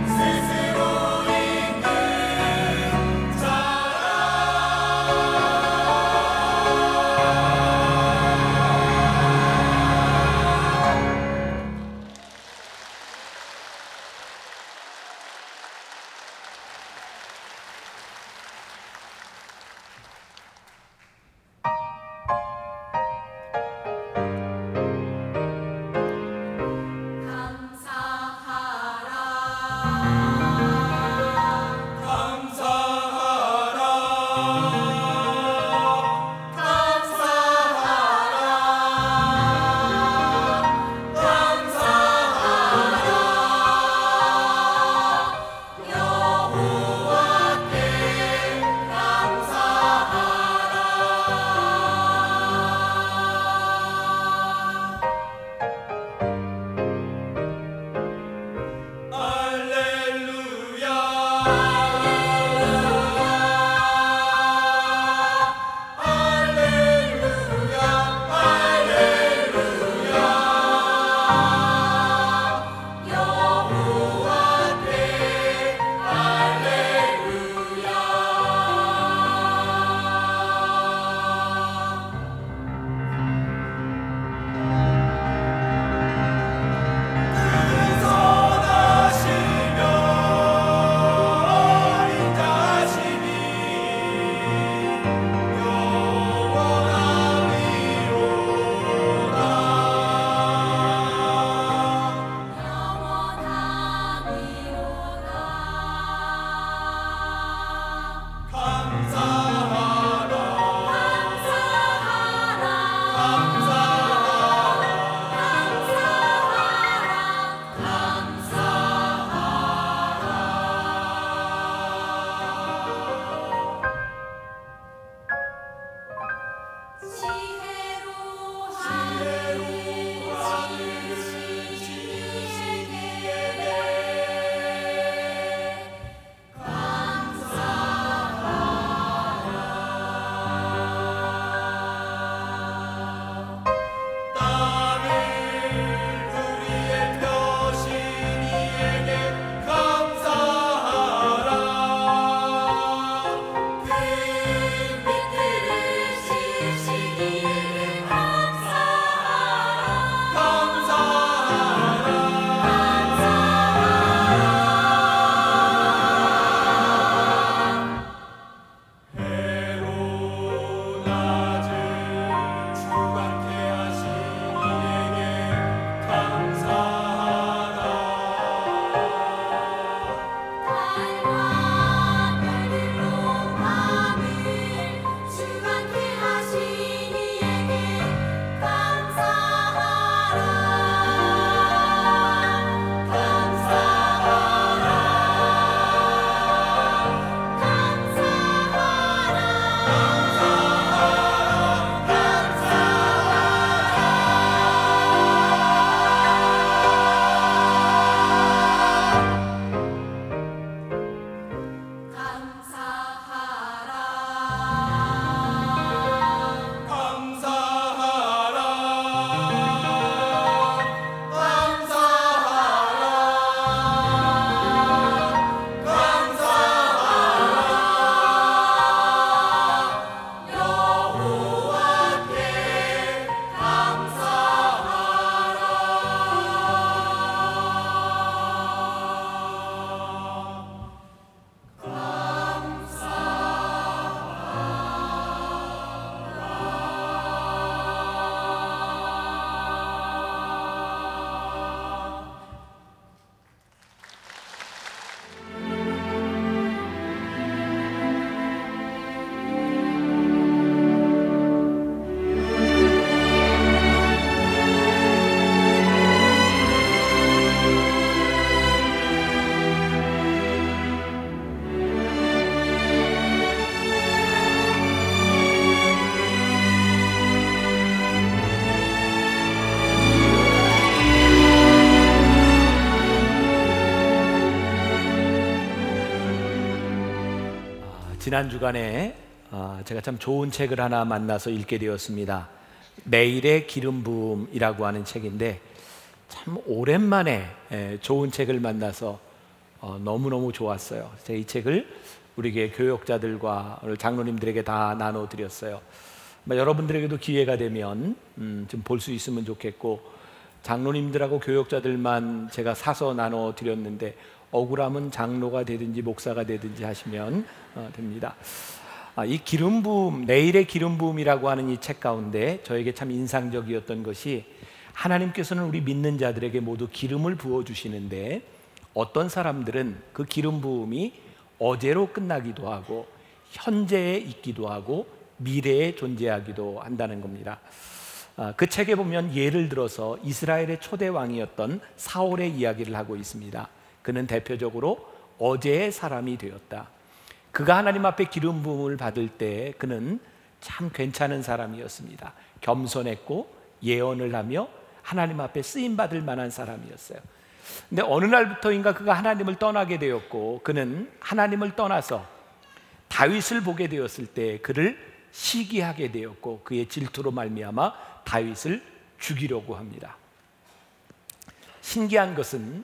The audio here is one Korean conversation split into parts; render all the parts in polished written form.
스스로 지난 주간에 제가 참 좋은 책을 하나 만나서 읽게 되었습니다. 매일의 기름 부음이라고 하는 책인데 참 오랜만에 좋은 책을 만나서 너무너무 좋았어요. 제가 이 책을 우리 교회 교역자들과 장로님들에게 다 나눠드렸어요. 여러분들에게도 기회가 되면 좀 볼 수 있으면 좋겠고, 장로님들하고 교역자들만 제가 사서 나눠드렸는데 억울하면 장로가 되든지 목사가 되든지 하시면 됩니다. 이 기름 부음, 내일의 기름 부음이라고 하는 이 책 가운데 저에게 참 인상적이었던 것이, 하나님께서는 우리 믿는 자들에게 모두 기름을 부어주시는데 어떤 사람들은 그 기름 부음이 어제로 끝나기도 하고 현재에 있기도 하고 미래에 존재하기도 한다는 겁니다. 그 책에 보면 예를 들어서 이스라엘의 초대 왕이었던 사울의 이야기를 하고 있습니다. 그는 대표적으로 어제의 사람이 되었다. 그가 하나님 앞에 기름 부음을 받을 때 그는 참 괜찮은 사람이었습니다. 겸손했고 예언을 하며 하나님 앞에 쓰임받을 만한 사람이었어요. 근데 어느 날부터인가 그가 하나님을 떠나게 되었고, 그는 하나님을 떠나서 다윗을 보게 되었을 때 그를 시기하게 되었고, 그의 질투로 말미암아 다윗을 죽이려고 합니다. 신기한 것은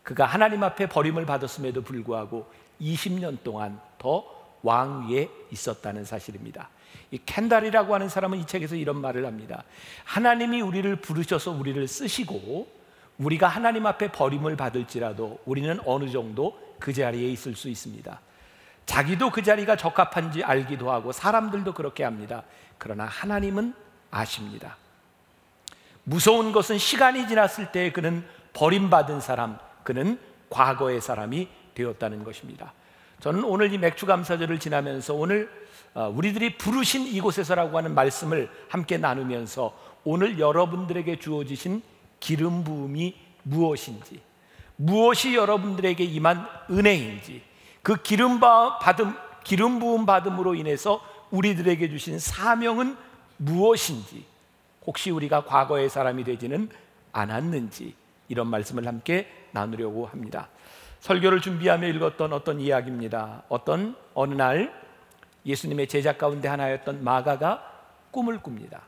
그가 하나님 앞에 버림을 받았음에도 불구하고 20년 동안 더 왕위에 있었다는 사실입니다. 이 켄달이라고 하는 사람은 이 책에서 이런 말을 합니다. 하나님이 우리를 부르셔서 우리를 쓰시고 우리가 하나님 앞에 버림을 받을지라도 우리는 어느 정도 그 자리에 있을 수 있습니다. 자기도 그 자리가 적합한지 알기도 하고 사람들도 그렇게 합니다. 그러나 하나님은 아십니다. 무서운 것은 시간이 지났을 때 그는 버림받은 사람, 그는 과거의 사람이 되었다는 것입니다. 저는 오늘 이 맥주감사절을 지나면서 오늘 우리들이 부르신 이곳에서라고 하는 말씀을 함께 나누면서 오늘 여러분들에게 주어지신 기름 부음이 무엇인지, 무엇이 여러분들에게 임한 은혜인지, 그 기름 부음 받음으로 인해서 우리들에게 주신 사명은 무엇인지, 혹시 우리가 과거의 사람이 되지는 않았는지, 이런 말씀을 함께 나누려고 합니다. 설교를 준비하며 읽었던 어떤 이야기입니다. 어느 날 예수님의 제자 가운데 하나였던 마가가 꿈을 꿉니다.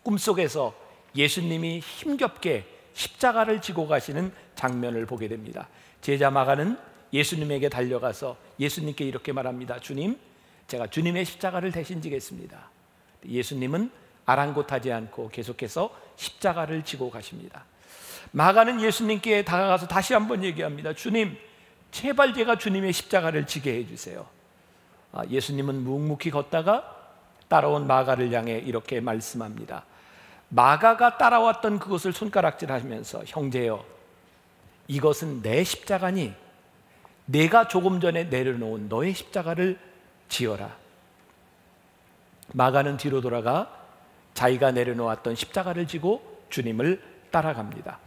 꿈속에서 예수님이 힘겹게 십자가를 지고 가시는 장면을 보게 됩니다. 제자 마가는 예수님에게 달려가서 예수님께 이렇게 말합니다. 주님, 제가 주님의 십자가를 대신 지겠습니다. 예수님은 아랑곳하지 않고 계속해서 십자가를 지고 가십니다. 마가는 예수님께 다가가서 다시 한번 얘기합니다. 주님, 제발 제가 주님의 십자가를 지게 해주세요. 예수님은 묵묵히 걷다가 따라온 마가를 향해 이렇게 말씀합니다. 마가가 따라왔던 그것을 손가락질하면서, 형제여, 이것은 내 십자가니 내가 조금 전에 내려놓은 너의 십자가를 지어라. 마가는 뒤로 돌아가 자기가 내려놓았던 십자가를 지고 주님을 따라갑니다.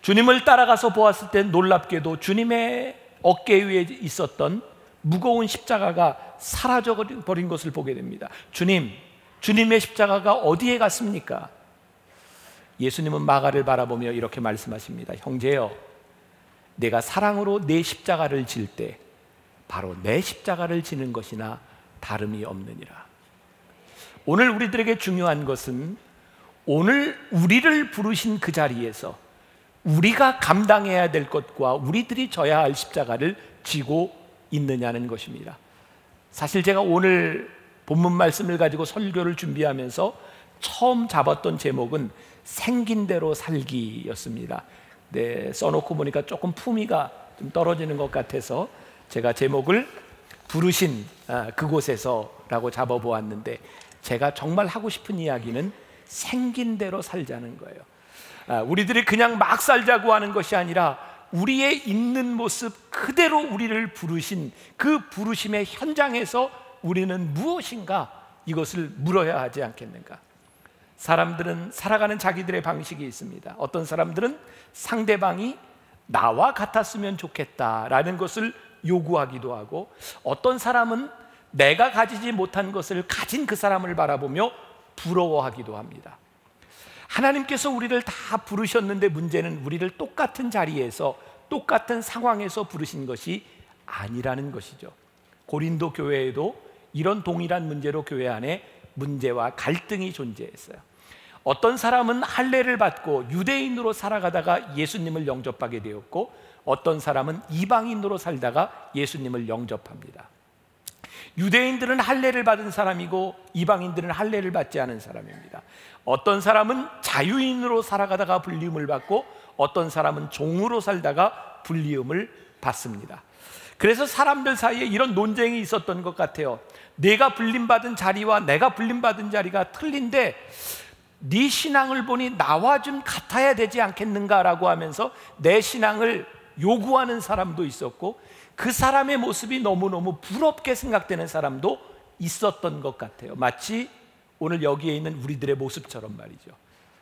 주님을 따라가서 보았을 때 놀랍게도 주님의 어깨 위에 있었던 무거운 십자가가 사라져버린 것을 보게 됩니다. 주님의 십자가가 어디에 갔습니까? 예수님은 마가를 바라보며 이렇게 말씀하십니다. 형제여, 내가 사랑으로 내 십자가를 질 때 바로 내 십자가를 지는 것이나 다름이 없느니라. 오늘 우리들에게 중요한 것은 오늘 우리를 부르신 그 자리에서 우리가 감당해야 될 것과 우리들이 져야 할 십자가를 지고 있느냐는 것입니다. 사실 제가 오늘 본문 말씀을 가지고 설교를 준비하면서 처음 잡았던 제목은 생긴 대로 살기였습니다. 네, 써놓고 보니까 조금 품위가 좀 떨어지는 것 같아서 제가 제목을 부르신 그곳에서라고 잡아보았는데, 제가 정말 하고 싶은 이야기는 생긴 대로 살자는 거예요. 우리들이 그냥 막 살자고 하는 것이 아니라 우리의 있는 모습 그대로 우리를 부르신 그 부르심의 현장에서 우리는 무엇인가, 이것을 물어야 하지 않겠는가. 사람들은 살아가는 자기들의 방식이 있습니다. 어떤 사람들은 상대방이 나와 같았으면 좋겠다라는 것을 요구하기도 하고, 어떤 사람은 내가 가지지 못한 것을 가진 그 사람을 바라보며 부러워하기도 합니다. 하나님께서 우리를 다 부르셨는데 문제는 우리를 똑같은 자리에서 똑같은 상황에서 부르신 것이 아니라는 것이죠. 고린도 교회에도 이런 동일한 문제로 교회 안에 문제와 갈등이 존재했어요. 어떤 사람은 할례를 받고 유대인으로 살아가다가 예수님을 영접하게 되었고, 어떤 사람은 이방인으로 살다가 예수님을 영접합니다. 유대인들은 할례를 받은 사람이고 이방인들은 할례를 받지 않은 사람입니다. 어떤 사람은 자유인으로 살아가다가 불리움을 받고, 어떤 사람은 종으로 살다가 불리움을 받습니다. 그래서 사람들 사이에 이런 논쟁이 있었던 것 같아요. 내가 불림받은 자리와 내가 불림받은 자리가 틀린데 네 신앙을 보니 나와 좀 같아야 되지 않겠는가라고 하면서 내 신앙을 요구하는 사람도 있었고, 그 사람의 모습이 너무너무 부럽게 생각되는 사람도 있었던 것 같아요. 마치 오늘 여기에 있는 우리들의 모습처럼 말이죠.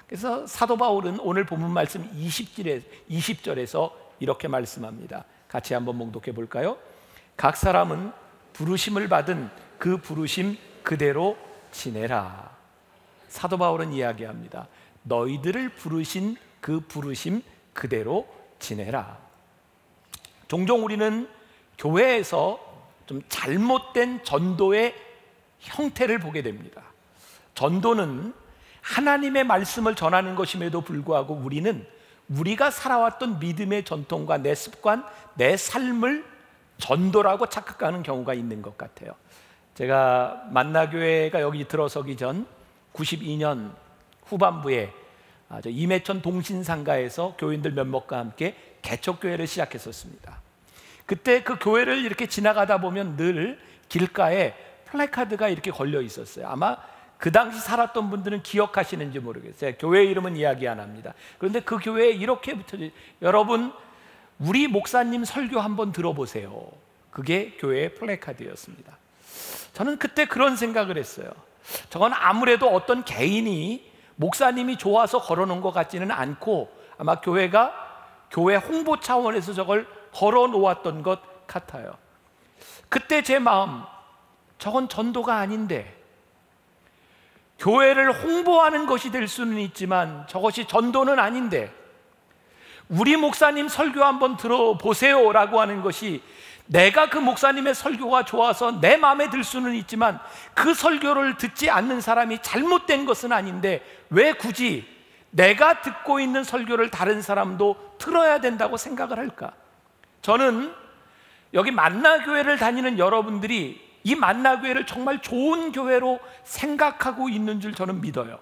그래서 사도 바울은 오늘 본문 말씀 20절에서 이렇게 말씀합니다. 같이 한번 봉독해 볼까요? 각 사람은 부르심을 받은 그 부르심 그대로 지내라. 사도 바울은 이야기합니다. 너희들을 부르신 그 부르심 그대로 지내라. 종종 우리는 교회에서 좀 잘못된 전도의 형태를 보게 됩니다. 전도는 하나님의 말씀을 전하는 것임에도 불구하고 우리는 우리가 살아왔던 믿음의 전통과 내 습관, 내 삶을 전도라고 착각하는 경우가 있는 것 같아요. 제가 만나교회가 여기 들어서기 전 92년 후반부에 임해천 동신상가에서 교인들 몇몇과 함께 개척교회를 시작했었습니다. 그때 그 교회를 이렇게 지나가다 보면 늘 길가에 플래카드가 이렇게 걸려 있었어요. 아마 그 당시 살았던 분들은 기억하시는지 모르겠어요. 교회 이름은 이야기 안 합니다. 그런데 그 교회에 이렇게 붙여져, 여러분 우리 목사님 설교 한번 들어보세요. 그게 교회의 플래카드였습니다. 저는 그때 그런 생각을 했어요. 저건 아무래도 어떤 개인이 목사님이 좋아서 걸어놓은 것 같지는 않고 아마 교회가 교회 홍보 차원에서 저걸 걸어놓았던 것 같아요. 그때 제 마음, 저건 전도가 아닌데, 교회를 홍보하는 것이 될 수는 있지만 저것이 전도는 아닌데, 우리 목사님 설교 한번 들어보세요 라고 하는 것이 내가 그 목사님의 설교가 좋아서 내 마음에 들 수는 있지만 그 설교를 듣지 않는 사람이 잘못된 것은 아닌데 왜 굳이 내가 듣고 있는 설교를 다른 사람도 들어야 된다고 생각을 할까? 저는 여기 만나교회를 다니는 여러분들이 이 만나교회를 정말 좋은 교회로 생각하고 있는 줄 저는 믿어요.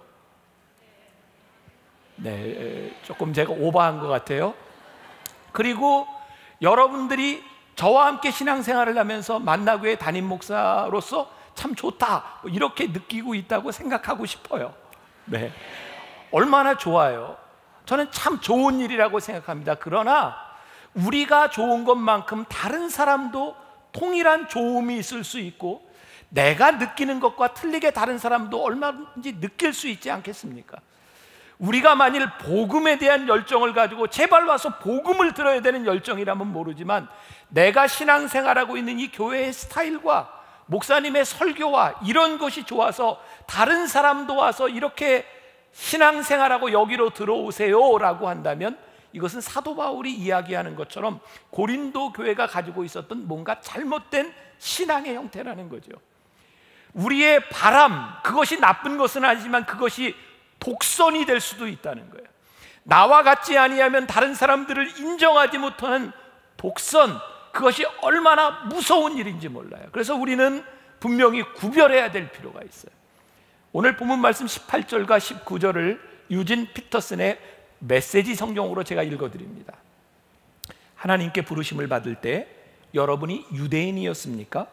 네, 조금 제가 오버한 것 같아요. 그리고 여러분들이 저와 함께 신앙생활을 하면서 만나교회 담임 목사로서 참 좋다 이렇게 느끼고 있다고 생각하고 싶어요. 네, 얼마나 좋아요. 저는 참 좋은 일이라고 생각합니다. 그러나 우리가 좋은 것만큼 다른 사람도 통일한 좋음이 있을 수 있고 내가 느끼는 것과 틀리게 다른 사람도 얼마든지 느낄 수 있지 않겠습니까? 우리가 만일 복음에 대한 열정을 가지고 제발 와서 복음을 들어야 되는 열정이라면 모르지만 내가 신앙생활하고 있는 이 교회의 스타일과 목사님의 설교와 이런 것이 좋아서 다른 사람도 와서 이렇게 신앙생활하고 여기로 들어오세요 라고 한다면 이것은 사도 바울이 이야기하는 것처럼 고린도 교회가 가지고 있었던 뭔가 잘못된 신앙의 형태라는 거죠. 우리의 바람, 그것이 나쁜 것은 아니지만 그것이 독선이 될 수도 있다는 거예요. 나와 같지 아니하면 다른 사람들을 인정하지 못하는 독선, 그것이 얼마나 무서운 일인지 몰라요. 그래서 우리는 분명히 구별해야 될 필요가 있어요. 오늘 본문 말씀 18절과 19절을 유진 피터슨의 메시지 성경으로 제가 읽어드립니다. 하나님께 부르심을 받을 때 여러분이 유대인이었습니까?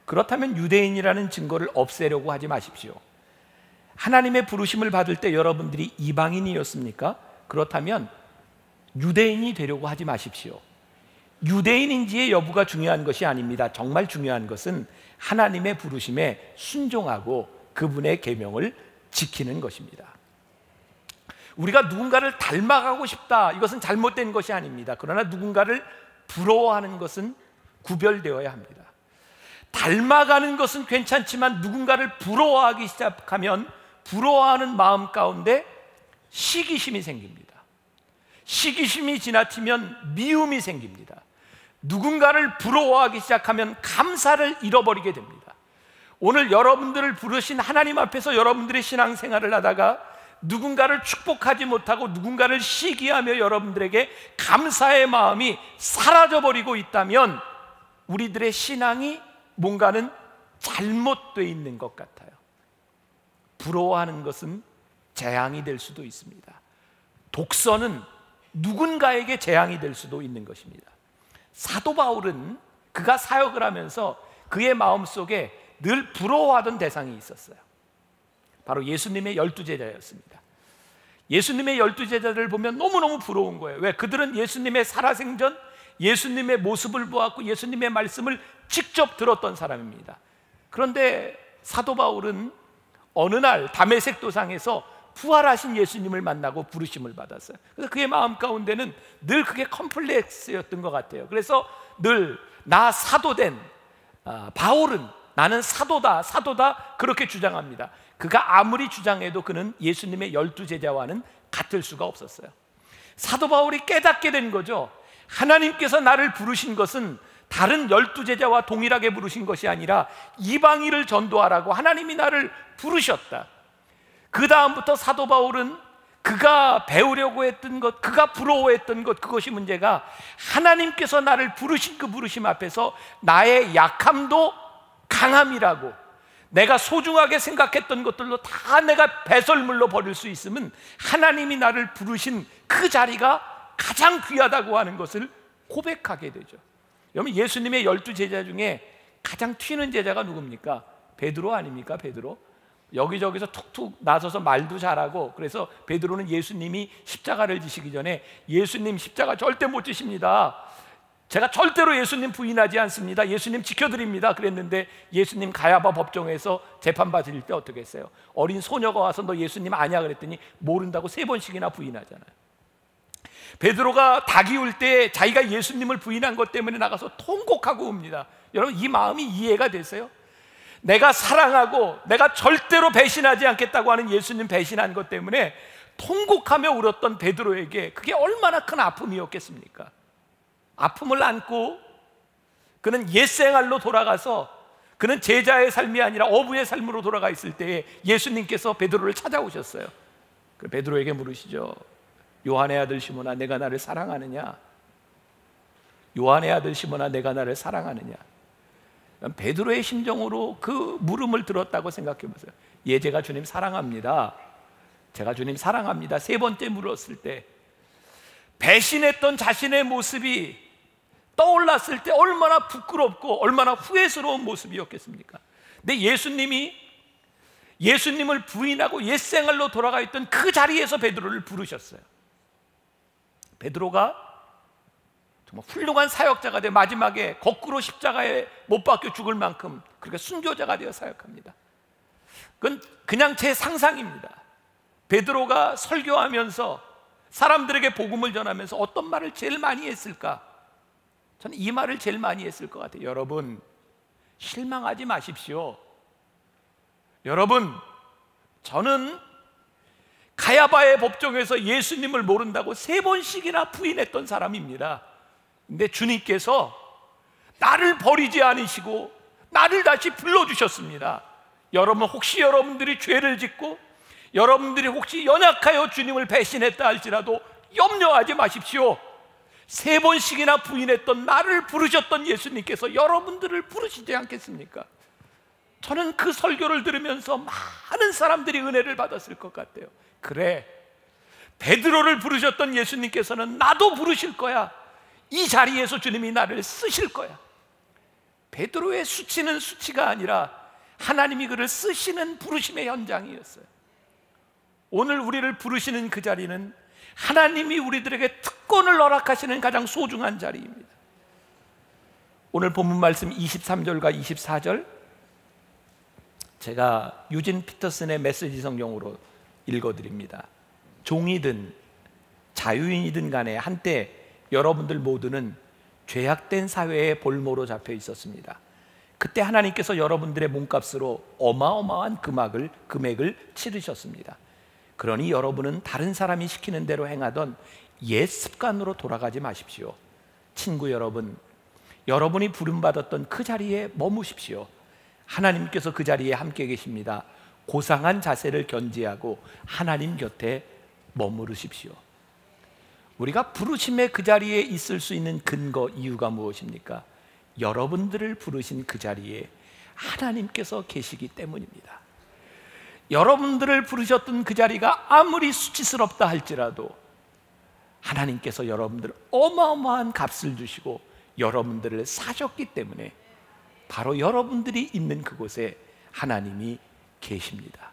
그렇다면 유대인이라는 증거를 없애려고 하지 마십시오. 하나님의 부르심을 받을 때 여러분들이 이방인이었습니까? 그렇다면 유대인이 되려고 하지 마십시오. 유대인인지의 여부가 중요한 것이 아닙니다. 정말 중요한 것은 하나님의 부르심에 순종하고 그분의 계명을 지키는 것입니다. 우리가 누군가를 닮아가고 싶다, 이것은 잘못된 것이 아닙니다. 그러나 누군가를 부러워하는 것은 구별되어야 합니다. 닮아가는 것은 괜찮지만 누군가를 부러워하기 시작하면 부러워하는 마음 가운데 시기심이 생깁니다. 시기심이 지나치면 미움이 생깁니다. 누군가를 부러워하기 시작하면 감사를 잃어버리게 됩니다. 오늘 여러분들을 부르신 하나님 앞에서 여러분들의 신앙생활을 하다가 누군가를 축복하지 못하고 누군가를 시기하며 여러분들에게 감사의 마음이 사라져버리고 있다면 우리들의 신앙이 뭔가는 잘못되어 있는 것 같아요. 부러워하는 것은 재앙이 될 수도 있습니다. 독서는 누군가에게 재앙이 될 수도 있는 것입니다. 사도 바울은 그가 사역을 하면서 그의 마음속에 늘 부러워하던 대상이 있었어요. 바로 예수님의 12제자였습니다. 예수님의 12제자들을 보면 너무너무 부러운 거예요. 왜? 그들은 예수님의 살아생전 예수님의 모습을 보았고 예수님의 말씀을 직접 들었던 사람입니다. 그런데 사도 바울은 어느 날 다메섹 도상에서 부활하신 예수님을 만나고 부르심을 받았어요. 그래서 그의 마음 가운데는 늘 그게 컴플렉스였던 것 같아요. 그래서 늘 나 사도된 바울은 나는 사도다 그렇게 주장합니다. 그가 아무리 주장해도 그는 예수님의 12제자와는 같을 수가 없었어요. 사도 바울이 깨닫게 된 거죠. 하나님께서 나를 부르신 것은 다른 12제자와 동일하게 부르신 것이 아니라 이방인을 전도하라고 하나님이 나를 부르셨다. 그 다음부터 사도 바울은 그가 배우려고 했던 것, 그가 부러워했던 것, 그것이 문제가 하나님께서 나를 부르신 그 부르심 앞에서 나의 약함도 강함이라고, 내가 소중하게 생각했던 것들도 다 내가 배설물로 버릴 수 있으면 하나님이 나를 부르신 그 자리가 가장 귀하다고 하는 것을 고백하게 되죠. 여러분, 예수님의 12제자 중에 가장 튀는 제자가 누굽니까? 베드로 아닙니까? 베드로. 여기저기서 툭툭 나서서 말도 잘하고, 그래서 베드로는 예수님이 십자가를 지시기 전에 예수님 십자가 절대 못 지십니다, 제가 절대로 예수님 부인하지 않습니다, 예수님 지켜드립니다 그랬는데 예수님 가야바 법정에서 재판받을 때 어떻게 했어요? 어린 소녀가 와서 너 예수님 아냐 그랬더니 모른다고 3번씩이나 부인하잖아요. 베드로가 닭이 울 때 자기가 예수님을 부인한 것 때문에 나가서 통곡하고 옵니다. 여러분, 이 마음이 이해가 되세요? 내가 사랑하고 내가 절대로 배신하지 않겠다고 하는 예수님 배신한 것 때문에 통곡하며 울었던 베드로에게 그게 얼마나 큰 아픔이었겠습니까? 아픔을 안고 그는 옛생활로 돌아가서, 그는 제자의 삶이 아니라 어부의 삶으로 돌아가 있을 때에 예수님께서 베드로를 찾아오셨어요. 그 베드로에게 물으시죠. 요한의 아들 시몬아, 내가 나를 사랑하느냐? 요한의 아들 시몬아, 내가 나를 사랑하느냐? 베드로의 심정으로 그 물음을 들었다고 생각해 보세요. 예, 제가 주님 사랑합니다, 제가 주님 사랑합니다 3번째 물었을 때 배신했던 자신의 모습이 떠올랐을 때 얼마나 부끄럽고 얼마나 후회스러운 모습이었겠습니까? 근데 예수님을 부인하고 옛생활로 돌아가 있던 그 자리에서 베드로를 부르셨어요. 베드로가 정말 훌륭한 사역자가 돼 마지막에 거꾸로 십자가에 못 박혀 죽을 만큼 그렇게 순교자가 되어 사역합니다. 그건 그냥 제 상상입니다. 베드로가 설교하면서 사람들에게 복음을 전하면서 어떤 말을 제일 많이 했을까? 저는 이 말을 제일 많이 했을 것 같아요. 여러분, 실망하지 마십시오. 여러분, 저는 가야바의 법정에서 예수님을 모른다고 3번씩이나 부인했던 사람입니다. 근데 주님께서 나를 버리지 않으시고 나를 다시 불러주셨습니다. 여러분, 혹시 여러분들이 죄를 짓고 여러분들이 혹시 연약하여 주님을 배신했다 할지라도 염려하지 마십시오. 3번씩이나 부인했던 나를 부르셨던 예수님께서 여러분들을 부르시지 않겠습니까? 저는 그 설교를 들으면서 많은 사람들이 은혜를 받았을 것 같아요. 그래, 베드로를 부르셨던 예수님께서는 나도 부르실 거야. 이 자리에서 주님이 나를 쓰실 거야. 베드로의 수치는 수치가 아니라 하나님이 그를 쓰시는 부르심의 현장이었어요. 오늘 우리를 부르시는 그 자리는 하나님이 우리들에게 특권을 허락하시는 가장 소중한 자리입니다. 오늘 본문 말씀 23절과 24절, 제가 유진 피터슨의 메시지 성경으로 읽어드립니다. 종이든 자유인이든 간에 한때 여러분들 모두는 죄악된 사회의 볼모로 잡혀 있었습니다. 그때 하나님께서 여러분들의 몸값으로 어마어마한 금액을 치르셨습니다. 그러니 여러분은 다른 사람이 시키는 대로 행하던 옛 습관으로 돌아가지 마십시오. 친구 여러분, 여러분이 부름받았던 그 자리에 머무십시오. 하나님께서 그 자리에 함께 계십니다. 고상한 자세를 견지하고 하나님 곁에 머무르십시오. 우리가 부르심의 그 자리에 있을 수 있는 근거, 이유가 무엇입니까? 여러분들을 부르신 그 자리에 하나님께서 계시기 때문입니다. 여러분들을 부르셨던 그 자리가 아무리 수치스럽다 할지라도 하나님께서 여러분들을 어마어마한 값을 주시고 여러분들을 사셨기 때문에 바로 여러분들이 있는 그곳에 하나님이 계십니다.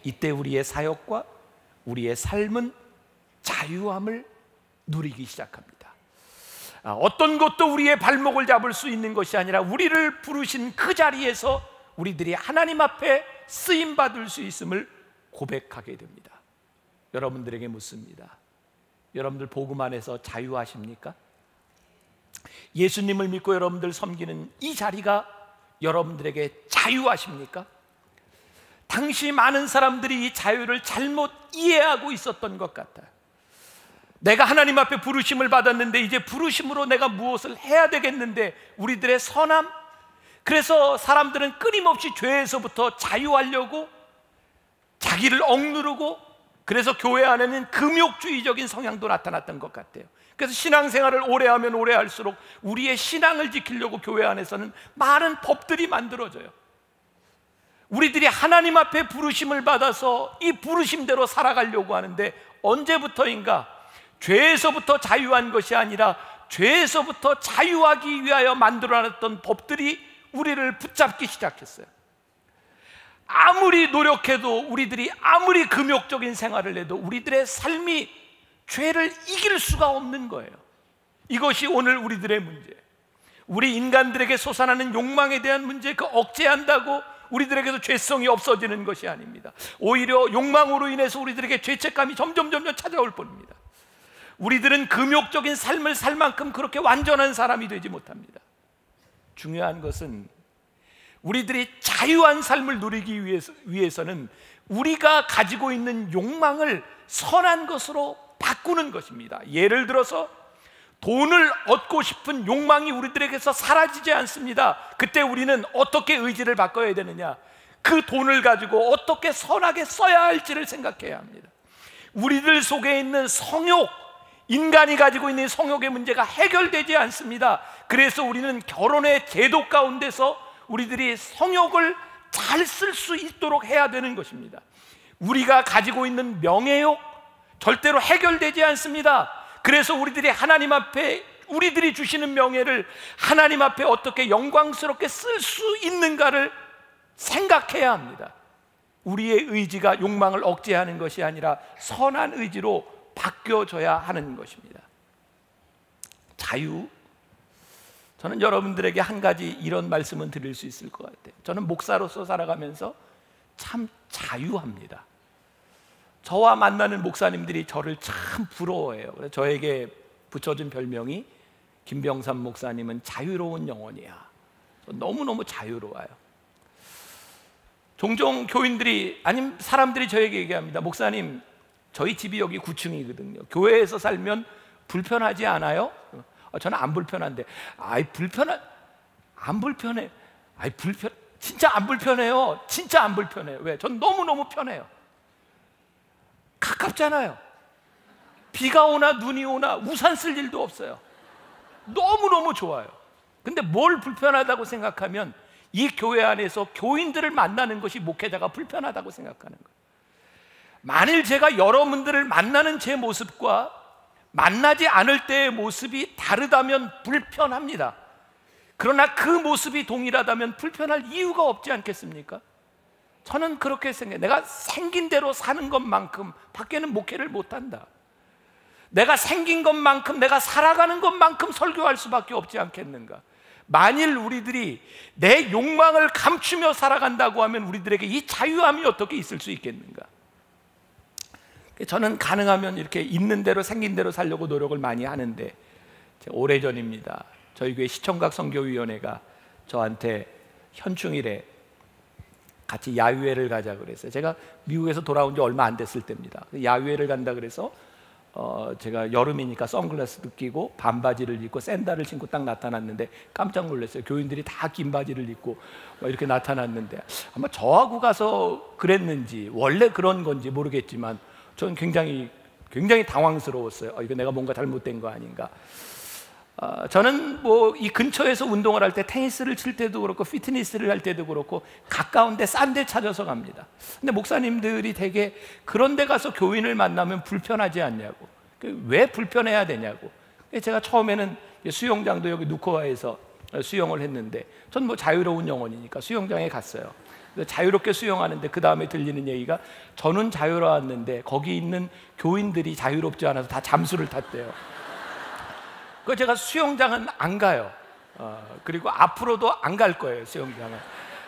이때 우리의 사역과 우리의 삶은 자유함을 누리기 시작합니다. 어떤 것도 우리의 발목을 잡을 수 있는 것이 아니라 우리를 부르신 그 자리에서 우리들이 하나님 앞에 쓰임받을 수 있음을 고백하게 됩니다. 여러분들에게 묻습니다. 여러분들 복음 안에서 자유하십니까? 예수님을 믿고 여러분들 섬기는 이 자리가 여러분들에게 자유하십니까? 당시 많은 사람들이 이 자유를 잘못 이해하고 있었던 것 같아요. 내가 하나님 앞에 부르심을 받았는데 이제 부르심으로 내가 무엇을 해야 되겠는데, 우리들의 선함, 그래서 사람들은 끊임없이 죄에서부터 자유하려고 자기를 억누르고, 그래서 교회 안에는 금욕주의적인 성향도 나타났던 것 같아요. 그래서 신앙생활을 오래 하면 오래 할수록 우리의 신앙을 지키려고 교회 안에서는 많은 법들이 만들어져요. 우리들이 하나님 앞에 부르심을 받아서 이 부르심대로 살아가려고 하는데, 언제부터인가 죄에서부터 자유한 것이 아니라 죄에서부터 자유하기 위하여 만들어놨던 법들이 우리를 붙잡기 시작했어요. 아무리 노력해도, 우리들이 아무리 금욕적인 생활을 해도 우리들의 삶이 죄를 이길 수가 없는 거예요. 이것이 오늘 우리들의 문제, 우리 인간들에게 솟아나는 욕망에 대한 문제, 그 억제한다고 우리들에게도 죄성이 없어지는 것이 아닙니다. 오히려 욕망으로 인해서 우리들에게 죄책감이 점점 찾아올 뿐입니다. 우리들은 금욕적인 삶을 살 만큼 그렇게 완전한 사람이 되지 못합니다. 중요한 것은 우리들이 자유한 삶을 누리기 위해서는 우리가 가지고 있는 욕망을 선한 것으로 바꾸는 것입니다. 예를 들어서 돈을 얻고 싶은 욕망이 우리들에게서 사라지지 않습니다. 그때 우리는 어떻게 의지를 바꿔야 되느냐? 그 돈을 가지고 어떻게 선하게 써야 할지를 생각해야 합니다. 우리들 속에 있는 성욕, 인간이 가지고 있는 성욕의 문제가 해결되지 않습니다. 그래서 우리는 결혼의 제도 가운데서 우리들이 성욕을 잘 쓸 수 있도록 해야 되는 것입니다. 우리가 가지고 있는 명예욕, 절대로 해결되지 않습니다. 그래서 우리들이 하나님 앞에 우리들이 주시는 명예를 하나님 앞에 어떻게 영광스럽게 쓸 수 있는가를 생각해야 합니다. 우리의 의지가 욕망을 억제하는 것이 아니라 선한 의지로 바뀌어져야 하는 것입니다. 자유, 저는 여러분들에게 한 가지 이런 말씀은 드릴 수 있을 것 같아요. 저는 목사로서 살아가면서 참 자유합니다. 저와 만나는 목사님들이 저를 참 부러워해요. 그래서 저에게 붙여준 별명이, 김병삼 목사님은 자유로운 영혼이야. 너무너무 자유로워요. 종종 교인들이, 아니면 사람들이 저에게 얘기합니다. 목사님, 저희 집이 여기 9층이거든요. 교회에서 살면 불편하지 않아요? 저는 안 불편한데. 안 불편해. 진짜 안 불편해요. 진짜 안 불편해요. 왜? 전 너무너무 편해요. 가깝잖아요. 비가 오나 눈이 오나 우산 쓸 일도 없어요. 너무너무 좋아요. 근데 뭘 불편하다고 생각하면 이 교회 안에서 교인들을 만나는 것이 목회자가 불편하다고 생각하는 거예요. 만일 제가 여러분들을 만나는 제 모습과 만나지 않을 때의 모습이 다르다면 불편합니다. 그러나 그 모습이 동일하다면 불편할 이유가 없지 않겠습니까? 저는 그렇게 생각해요. 내가 생긴 대로 사는 것만큼 밖에는 목회를 못한다. 내가 생긴 것만큼, 내가 살아가는 것만큼 설교할 수밖에 없지 않겠는가? 만일 우리들이 내 욕망을 감추며 살아간다고 하면 우리들에게 이 자유함이 어떻게 있을 수 있겠는가? 저는 가능하면 이렇게 있는 대로 생긴 대로 살려고 노력을 많이 하는데, 오래전입니다. 저희 교회 시청각 선교위원회가 저한테 현충일에 같이 야유회를 가자 그랬어요. 제가 미국에서 돌아온 지 얼마 안 됐을 때입니다. 야유회를 간다 그래서 제가 여름이니까 선글라스도 끼고 반바지를 입고 샌들을 신고 딱 나타났는데 깜짝 놀랐어요. 교인들이 다 긴 바지를 입고 이렇게 나타났는데 아마 저하고 가서 그랬는지 원래 그런 건지 모르겠지만 저는 굉장히 당황스러웠어요. 이거 내가 뭔가 잘못된 거 아닌가. 저는 뭐 이 근처에서 운동을 할 때 테니스를 칠 때도 그렇고 피트니스를 할 때도 그렇고 가까운데 싼 데 찾아서 갑니다. 근데 목사님들이 되게 그런 데 가서 교인을 만나면 불편하지 않냐고, 왜 불편해야 되냐고. 제가 처음에는 수영장도 여기 누코아에서 수영을 했는데 전 뭐 자유로운 영혼이니까 수영장에 갔어요. 자유롭게 수영하는데 그 다음에 들리는 얘기가 저는 자유로웠는데 거기 있는 교인들이 자유롭지 않아서 다 잠수를 탔대요. 그 제가 수영장은 안 가요. 그리고 앞으로도 안 갈 거예요. 수영장은.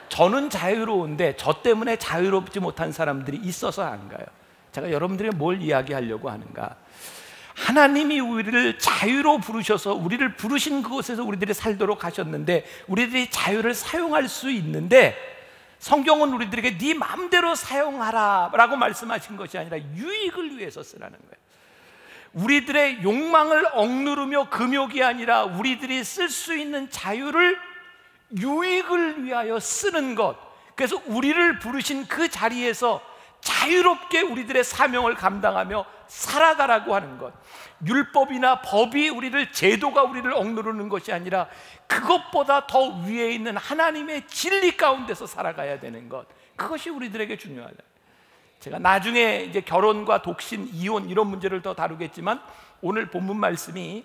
저는 자유로운데 저 때문에 자유롭지 못한 사람들이 있어서 안 가요. 제가 여러분들에게 뭘 이야기하려고 하는가? 하나님이 우리를 자유로 부르셔서 우리를 부르신 그곳에서 우리들이 살도록 하셨는데 우리들이 자유를 사용할 수 있는데 성경은 우리들에게 네 마음대로 사용하라 라고 말씀하신 것이 아니라 유익을 위해서 쓰라는 거예요. 우리들의 욕망을 억누르며 금욕이 아니라 우리들이 쓸 수 있는 자유를 유익을 위하여 쓰는 것. 그래서 우리를 부르신 그 자리에서 자유롭게 우리들의 사명을 감당하며 살아가라고 하는 것. 율법이나 법이 제도가 우리를 억누르는 것이 아니라 그것보다 더 위에 있는 하나님의 진리 가운데서 살아가야 되는 것. 그것이 우리들에게 중요하다. 제가 나중에 이제 결혼과 독신, 이혼 이런 문제를 더 다루겠지만 오늘 본문 말씀이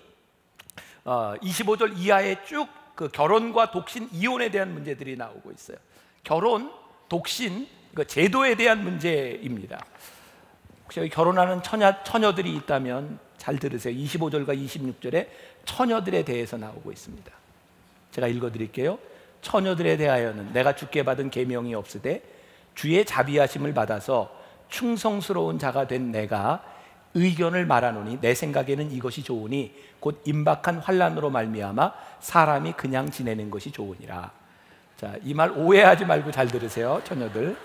25절 이하에 쭉 그 결혼과 독신, 이혼에 대한 문제들이 나오고 있어요. 결혼, 독신, 그 제도에 대한 문제입니다. 혹시 여기 결혼하는 처녀들이 있다면 잘 들으세요. 25절과 26절에 처녀들에 대해서 나오고 있습니다. 제가 읽어드릴게요. 처녀들에 대하여는 내가 주께 받은 계명이 없으되 주의 자비하심을 받아서 충성스러운 자가 된 내가 의견을 말하노니 내 생각에는 이것이 좋으니 곧 임박한 환난으로 말미암아 사람이 그냥 지내는 것이 좋으니라. 자, 이 말 오해하지 말고 잘 들으세요, 처녀들.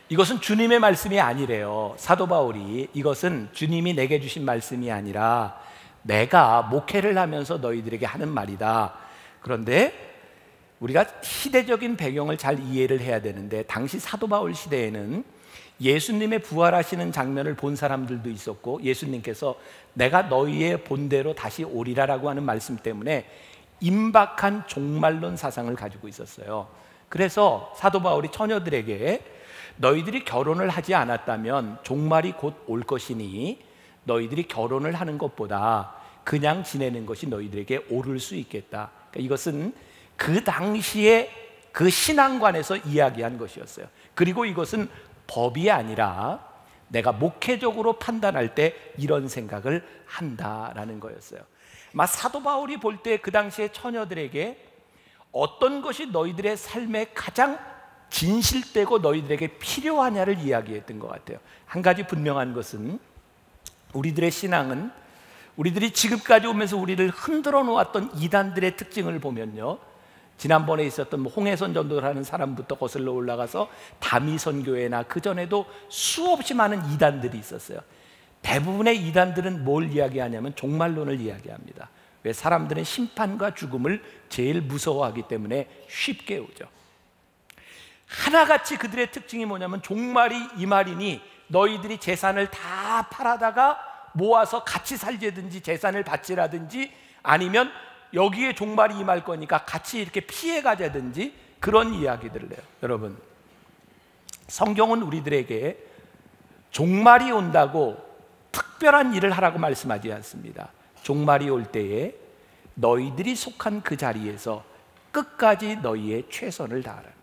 이것은 주님의 말씀이 아니래요. 사도 바울이 이것은 주님이 내게 주신 말씀이 아니라 내가 목회를 하면서 너희들에게 하는 말이다. 그런데 우리가 시대적인 배경을 잘 이해를 해야 되는데 당시 사도 바울 시대에는 예수님의 부활하시는 장면을 본 사람들도 있었고 예수님께서 내가 너희의 본대로 다시 오리라라고 하는 말씀 때문에 임박한 종말론 사상을 가지고 있었어요. 그래서 사도 바울이 처녀들에게 너희들이 결혼을 하지 않았다면 종말이 곧 올 것이니 너희들이 결혼을 하는 것보다 그냥 지내는 것이 너희들에게 옳을 수 있겠다. 그러니까 이것은 그 당시에 그 신앙관에서 이야기한 것이었어요. 그리고 이것은 법이 아니라 내가 목회적으로 판단할 때 이런 생각을 한다라는 거였어요. 아마 사도 바울이 볼 때 그 당시에 처녀들에게 어떤 것이 너희들의 삶에 가장 진실되고 너희들에게 필요하냐를 이야기했던 것 같아요. 한 가지 분명한 것은 우리들의 신앙은 우리들이 지금까지 오면서 우리를 흔들어 놓았던 이단들의 특징을 보면요, 지난번에 있었던 홍해선 전도라는 사람부터 거슬러 올라가서 다미선교회나 그전에도 수없이 많은 이단들이 있었어요. 대부분의 이단들은 뭘 이야기하냐면 종말론을 이야기합니다. 왜? 사람들은 심판과 죽음을 제일 무서워하기 때문에 쉽게 오죠. 하나같이 그들의 특징이 뭐냐면 종말이 이 말이니 너희들이 재산을 다 팔아다가 모아서 같이 살자든지 재산을 바치라든지 아니면 여기에 종말이 임할 거니까 같이 이렇게 피해 가자든지 그런 이야기들을 해요. 여러분, 성경은 우리들에게 종말이 온다고 특별한 일을 하라고 말씀하지 않습니다. 종말이 올 때에 너희들이 속한 그 자리에서 끝까지 너희의 최선을 다하라는 거예요.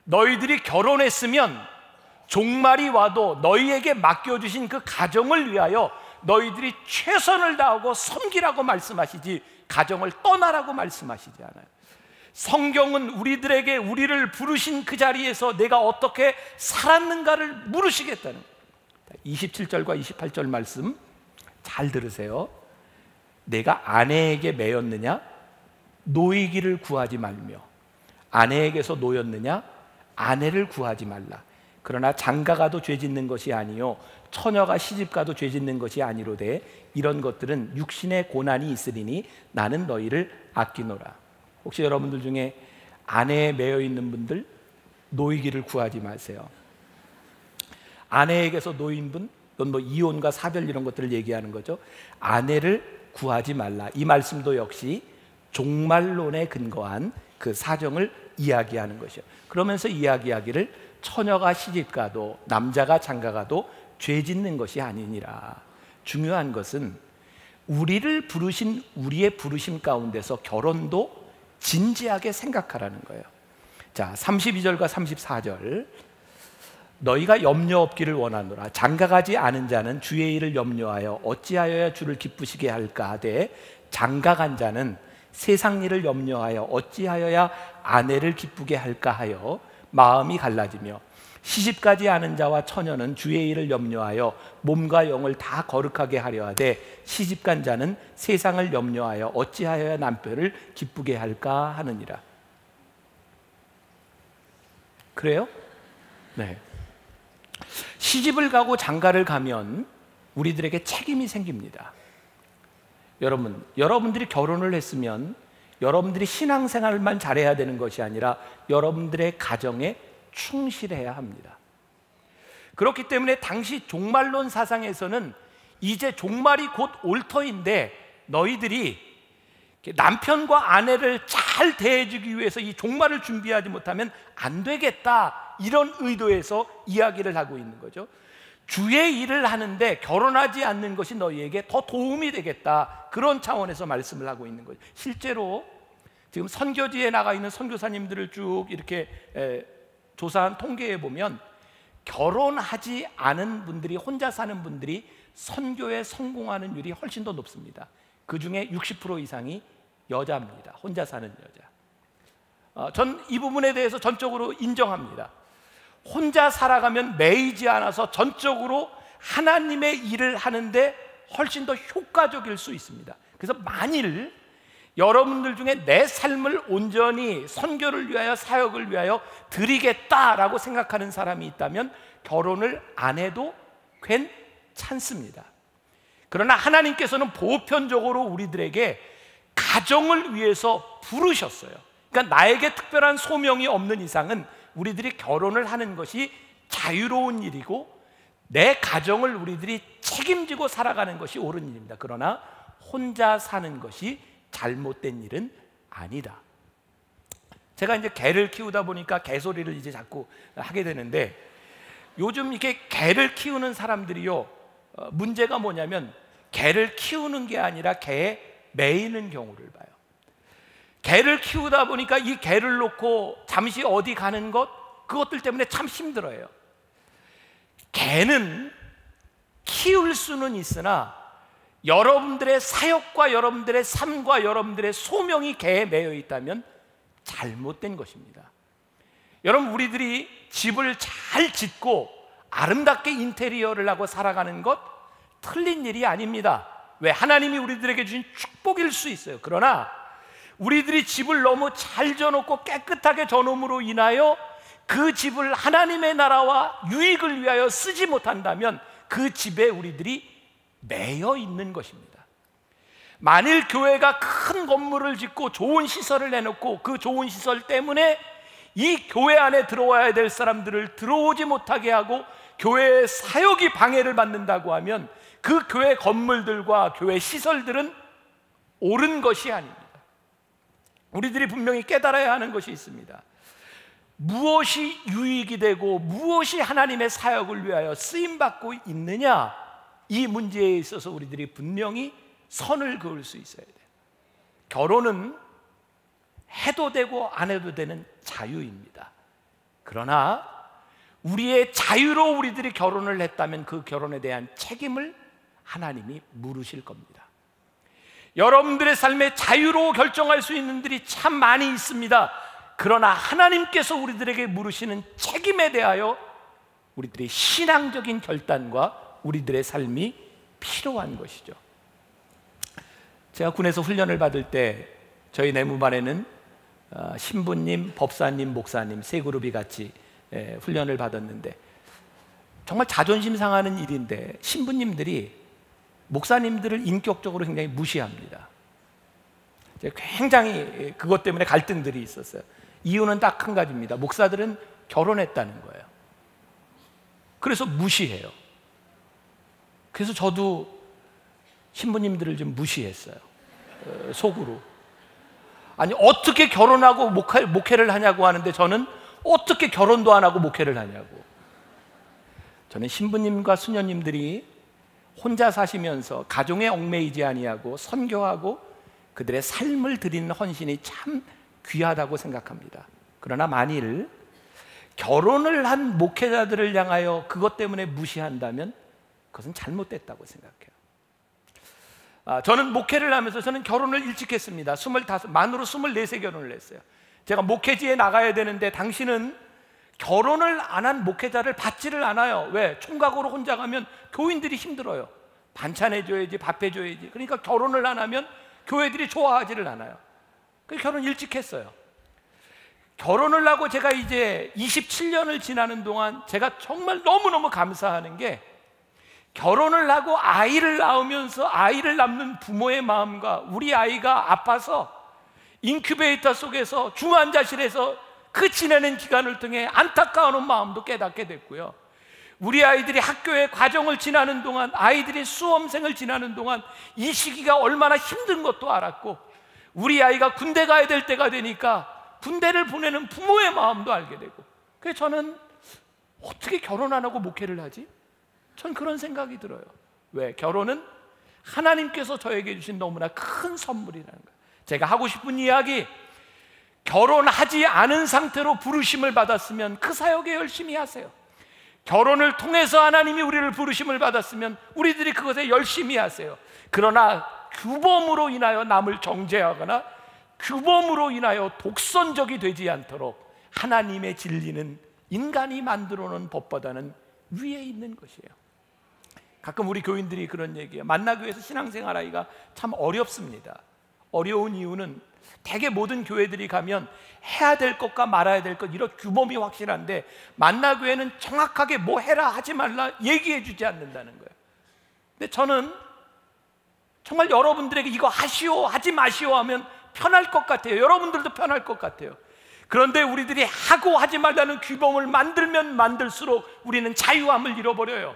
너희들이 결혼했으면 종말이 와도 너희에게 맡겨주신 그 가정을 위하여 너희들이 최선을 다하고 섬기라고 말씀하시지 가정을 떠나라고 말씀하시지 않아요. 성경은 우리들에게 우리를 부르신 그 자리에서 내가 어떻게 살았는가를 물으시겠다는 거예요. 27절과 28절 말씀 잘 들으세요. 내가 아내에게 매였느냐? 노이기를 구하지 말며 아내에게서 노였느냐? 아내를 구하지 말라. 그러나 장가가도 죄 짓는 것이 아니요 처녀가 시집가도 죄 짓는 것이 아니로되 이런 것들은 육신의 고난이 있으리니 나는 너희를 아끼노라. 혹시 여러분들 중에 아내에 매여 있는 분들 노이기를 구하지 마세요. 아내에게서 노인분, 이건 뭐 이혼과 사별 이런 것들을 얘기하는 거죠. 아내를 구하지 말라. 이 말씀도 역시 종말론에 근거한 그 사정을 이야기하는 것이요. 그러면서 이야기하기를 처녀가 시집가도 남자가 장가가도 죄 짓는 것이 아니니라. 중요한 것은 우리를 부르신 우리의 부르심 가운데서 결혼도 진지하게 생각하라는 거예요. 자, 32절과 34절. 너희가 염려 없기를 원하노라. 장가가지 않은 자는 주의 일을 염려하여 어찌하여야 주를 기쁘시게 할까 하되 장가간 자는 세상 일을 염려하여 어찌하여야 아내를 기쁘게 할까 하여 마음이 갈라지며 시집가지 않은 자와 처녀는 주의 일을 염려하여 몸과 영을 다 거룩하게 하려 하되 시집간 자는 세상을 염려하여 어찌하여야 남편을 기쁘게 할까 하느니라. 그래요? 네. 시집을 가고 장가를 가면 우리들에게 책임이 생깁니다. 여러분들이 결혼을 했으면 여러분들이 신앙생활만 잘해야 되는 것이 아니라 여러분들의 가정에 충실해야 합니다. 그렇기 때문에 당시 종말론 사상에서는 이제 종말이 곧 올 터인데 너희들이 남편과 아내를 잘 대해주기 위해서 이 종말을 준비하지 못하면 안 되겠다, 이런 의도에서 이야기를 하고 있는 거죠. 주의 일을 하는데 결혼하지 않는 것이 너희에게 더 도움이 되겠다, 그런 차원에서 말씀을 하고 있는 거죠. 실제로 지금 선교지에 나가 있는 선교사님들을 쭉 이렇게 조사한 통계에 보면 결혼하지 않은 분들이, 혼자 사는 분들이 선교에 성공하는 율이 훨씬 더 높습니다. 그 중에 60% 이상이 여자입니다. 혼자 사는 여자. 전 이 부분에 대해서 전적으로 인정합니다. 혼자 살아가면 매이지 않아서 전적으로 하나님의 일을 하는데 훨씬 더 효과적일 수 있습니다. 그래서 만일 여러분들 중에 내 삶을 온전히 선교를 위하여, 사역을 위하여 드리겠다라고 생각하는 사람이 있다면 결혼을 안 해도 괜찮습니다. 그러나 하나님께서는 보편적으로 우리들에게 가정을 위해서 부르셨어요. 그러니까 나에게 특별한 소명이 없는 이상은 우리들이 결혼을 하는 것이 자유로운 일이고 내 가정을 우리들이 책임지고 살아가는 것이 옳은 일입니다. 그러나 혼자 사는 것이 잘못된 일은 아니다. 제가 이제 개를 키우다 보니까 개소리를 이제 자꾸 하게 되는데, 요즘 이렇게 개를 키우는 사람들이요, 문제가 뭐냐면 개를 키우는 게 아니라 개에 매이는 경우를 봐요. 개를 키우다 보니까 이 개를 놓고 잠시 어디 가는 것, 그것들 때문에 참 힘들어요. 개는 키울 수는 있으나 여러분들의 사역과 여러분들의 삶과 여러분들의 소명이 개에 매여 있다면 잘못된 것입니다. 여러분, 우리들이 집을 잘 짓고 아름답게 인테리어를 하고 살아가는 것 틀린 일이 아닙니다. 왜? 하나님이 우리들에게 주신 축복일 수 있어요. 그러나 우리들이 집을 너무 잘 져놓고 깨끗하게 져놓음으로 인하여 그 집을 하나님의 나라와 유익을 위하여 쓰지 못한다면 그 집에 우리들이 매여 있는 것입니다. 만일 교회가 큰 건물을 짓고 좋은 시설을 내놓고 그 좋은 시설 때문에 이 교회 안에 들어와야 될 사람들을 들어오지 못하게 하고 교회의 사역이 방해를 받는다고 하면 그 교회 건물들과 교회 시설들은 옳은 것이 아닙니다. 우리들이 분명히 깨달아야 하는 것이 있습니다. 무엇이 유익이 되고 무엇이 하나님의 사역을 위하여 쓰임받고 있느냐, 이 문제에 있어서 우리들이 분명히 선을 그을 수 있어야 돼요. 결혼은 해도 되고 안 해도 되는 자유입니다. 그러나 우리의 자유로 우리들이 결혼을 했다면 그 결혼에 대한 책임을 하나님이 물으실 겁니다. 여러분들의 삶에 자유로 결정할 수 있는 분들이 참 많이 있습니다. 그러나 하나님께서 우리들에게 물으시는 책임에 대하여 우리들의 신앙적인 결단과 우리들의 삶이 필요한 것이죠. 제가 군에서 훈련을 받을 때 저희 내무반에는 신부님, 법사님, 목사님 세 그룹이 같이 훈련을 받았는데 정말 자존심 상하는 일인데 신부님들이 목사님들을 인격적으로 굉장히 무시합니다. 굉장히 그것 때문에 갈등들이 있었어요. 이유는 딱 한 가지입니다. 목사들은 결혼했다는 거예요. 그래서 무시해요. 그래서 저도 신부님들을 좀 무시했어요. 속으로. 아니, 어떻게 결혼하고 목회를 하냐고 하는데 저는 어떻게 결혼도 안 하고 목회를 하냐고. 저는 신부님과 수녀님들이 혼자 사시면서 가정에 얽매이지 아니하고 선교하고 그들의 삶을 드리는 헌신이 참 귀하다고 생각합니다. 그러나 만일 결혼을 한 목회자들을 향하여 그것 때문에 무시한다면 그것은 잘못됐다고 생각해요. 저는 목회를 하면서 저는 결혼을 일찍 했습니다. 만으로 24세 결혼을 했어요. 제가 목회지에 나가야 되는데 당신은 결혼을 안 한 목회자를 받지를 않아요. 왜? 총각으로 혼자 가면 교인들이 힘들어요. 반찬 해줘야지, 밥 해줘야지. 그러니까 결혼을 안 하면 교회들이 좋아하지를 않아요. 그래서 결혼 일찍 했어요. 결혼을 하고 제가 이제 27년을 지나는 동안 제가 정말 너무너무 감사하는 게, 결혼을 하고 아이를 낳으면서 아이를 낳는 부모의 마음과 우리 아이가 아파서 인큐베이터 속에서 중환자실에서 그 지내는 기간을 통해 안타까운 마음도 깨닫게 됐고요. 우리 아이들이 학교에 과정을 지나는 동안, 아이들이 수험생을 지나는 동안 이 시기가 얼마나 힘든 것도 알았고, 우리 아이가 군대 가야 될 때가 되니까 군대를 보내는 부모의 마음도 알게 되고, 그래서 저는 어떻게 결혼 안 하고 목회를 하지? 전 그런 생각이 들어요. 왜? 결혼은 하나님께서 저에게 주신 너무나 큰 선물이라는 거예요. 제가 하고 싶은 이야기, 결혼하지 않은 상태로 부르심을 받았으면 그 사역에 열심히 하세요. 결혼을 통해서 하나님이 우리를 부르심을 받았으면 우리들이 그것에 열심히 하세요. 그러나 규범으로 인하여 남을 정죄하거나 규범으로 인하여 독선적이 되지 않도록 하나님의 진리는 인간이 만들어 놓은 법보다는 위에 있는 것이에요. 가끔 우리 교인들이 그런 얘기해요. 만나교회에서 신앙생활하기가 참 어렵습니다. 어려운 이유는 대개 모든 교회들이 가면 해야 될 것과 말아야 될 것, 이런 규범이 확실한데 만나교회는 정확하게 뭐 해라 하지 말라 얘기해 주지 않는다는 거예요. 근데 저는 정말 여러분들에게 이거 하시오 하지 마시오 하면 편할 것 같아요. 여러분들도 편할 것 같아요. 그런데 우리들이 하고 하지 말라는 규범을 만들면 만들수록 우리는 자유함을 잃어버려요.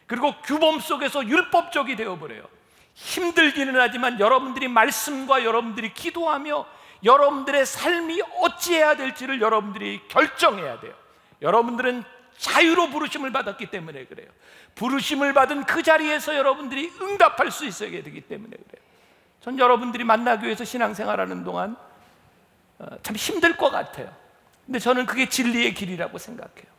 그리고 규범 속에서 율법적이 되어버려요. 힘들기는 하지만 여러분들이 말씀과 여러분들이 기도하며 여러분들의 삶이 어찌해야 될지를 여러분들이 결정해야 돼요. 여러분들은 자유로 부르심을 받았기 때문에 그래요. 부르심을 받은 그 자리에서 여러분들이 응답할 수 있어야 되기 때문에 그래요. 전 여러분들이 만나교회에서 신앙생활하는 동안 참 힘들 것 같아요. 근데 저는 그게 진리의 길이라고 생각해요.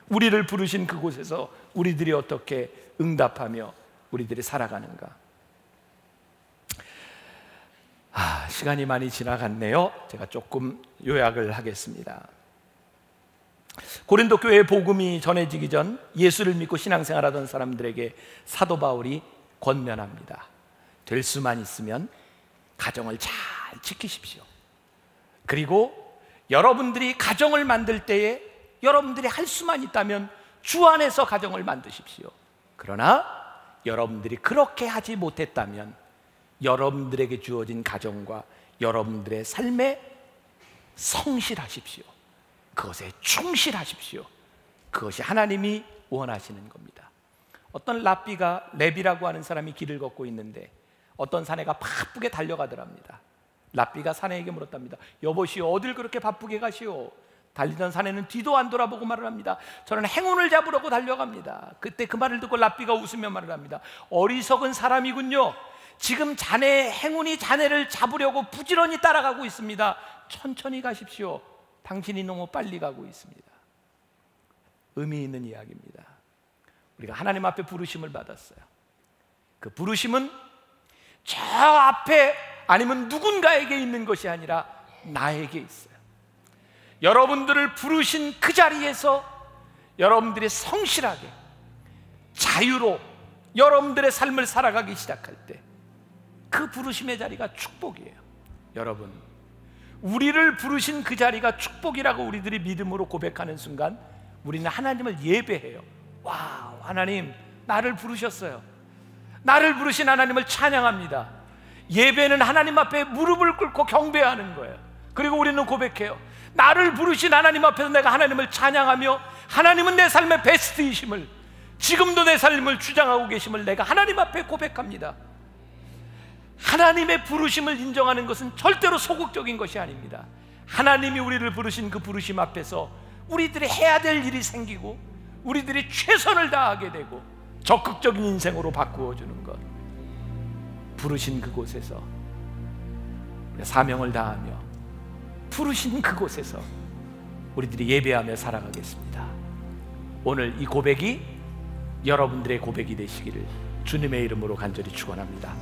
우리를 부르신 그곳에서 우리들이 어떻게 응답하며 우리들이 살아가는가. 시간이 많이 지나갔네요. 제가 조금 요약을 하겠습니다. 고린도 교회의 복음이 전해지기 전 예수를 믿고 신앙생활하던 사람들에게 사도 바울이 권면합니다. 될 수만 있으면 가정을 잘 지키십시오. 그리고 여러분들이 가정을 만들 때에 여러분들이 할 수만 있다면 주 안에서 가정을 만드십시오. 그러나 여러분들이 그렇게 하지 못했다면 여러분들에게 주어진 가정과 여러분들의 삶에 성실하십시오. 그것에 충실하십시오. 그것이 하나님이 원하시는 겁니다. 어떤 랩이라고 하는 사람이 길을 걷고 있는데 어떤 사내가 바쁘게 달려가더랍니다. 랍비가 사내에게 물었답니다. 여보시오, 어딜 그렇게 바쁘게 가시오? 달리던 사내는 뒤도 안 돌아보고 말을 합니다. 저는 행운을 잡으려고 달려갑니다. 그때 그 말을 듣고 랍비가 웃으며 말을 합니다. 어리석은 사람이군요. 지금 자네의 행운이 자네를 잡으려고 부지런히 따라가고 있습니다. 천천히 가십시오. 당신이 너무 빨리 가고 있습니다. 의미 있는 이야기입니다. 우리가 하나님 앞에 부르심을 받았어요. 그 부르심은 저 앞에 아니면 누군가에게 있는 것이 아니라 나에게 있어요. 여러분들을 부르신 그 자리에서 여러분들이 성실하게 자유로 여러분들의 삶을 살아가기 시작할 때 그 부르심의 자리가 축복이에요. 여러분, 우리를 부르신 그 자리가 축복이라고 우리들이 믿음으로 고백하는 순간 우리는 하나님을 예배해요. 와우, 하나님, 나를 부르셨어요. 나를 부르신 하나님을 찬양합니다. 예배는 하나님 앞에 무릎을 꿇고 경배하는 거예요. 그리고 우리는 고백해요. 나를 부르신 하나님 앞에서 내가 하나님을 찬양하며, 하나님은 내 삶의 베스트이심을, 지금도 내 삶을 주장하고 계심을 내가 하나님 앞에 고백합니다. 하나님의 부르심을 인정하는 것은 절대로 소극적인 것이 아닙니다. 하나님이 우리를 부르신 그 부르심 앞에서 우리들이 해야 될 일이 생기고, 우리들이 최선을 다하게 되고 적극적인 인생으로 바꾸어 주는 것, 부르신 그곳에서 사명을 다하며 부르신 그곳에서 우리들이 예배하며 살아가겠습니다. 오늘 이 고백이 여러분들의 고백이 되시기를 주님의 이름으로 간절히 축원합니다.